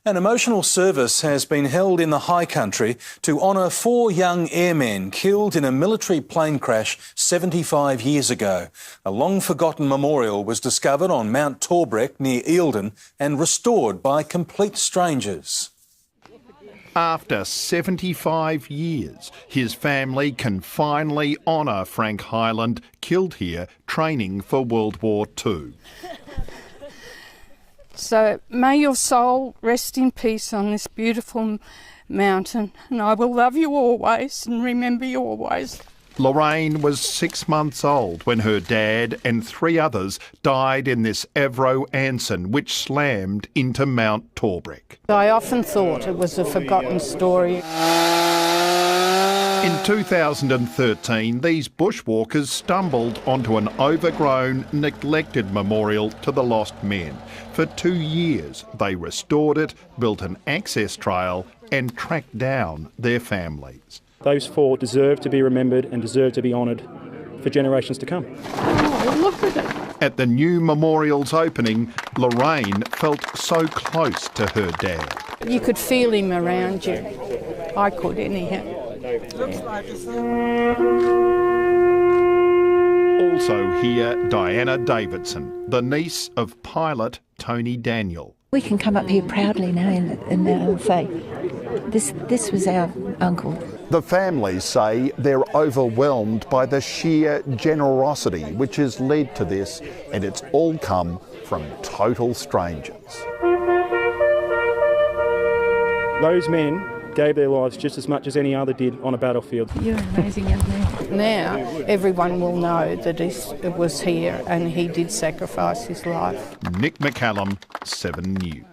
An emotional service has been held in the High Country to honour 4 young airmen killed in a military plane crash 75 years ago. A long-forgotten memorial was discovered on Mt Torbreck near Eildon and restored by complete strangers. After 75 years, his family can finally honour Frank Hyland, killed here training for World War II. So may your soul rest in peace on this beautiful mountain, and I will love you always and remember you always. Lorraine was 6 months old when her dad and 3 others died in this Avro Anson, which slammed into Mt Torbreck. I often thought it was a forgotten story. In 2013, these bushwalkers stumbled onto an overgrown, neglected memorial to the lost men. For 2 years, they restored it, built an access trail and tracked down their families. Those 4 deserve to be remembered and deserve to be honoured for generations to come. Oh, look at it. At the new memorial's opening, Lorraine felt so close to her dad. You could feel him around you. I could anyhow. Also here, Diana Davidson, the niece of pilot Tony Daniel. We can come up here proudly now and say, this was our uncle. The families say they're overwhelmed by the sheer generosity which has led to this, and it's all come from total strangers. Those men gave their lives just as much as any other did on a battlefield. You're an amazing young man. Now everyone will know that it was here and he did sacrifice his life. Nick McCallum, 7 News.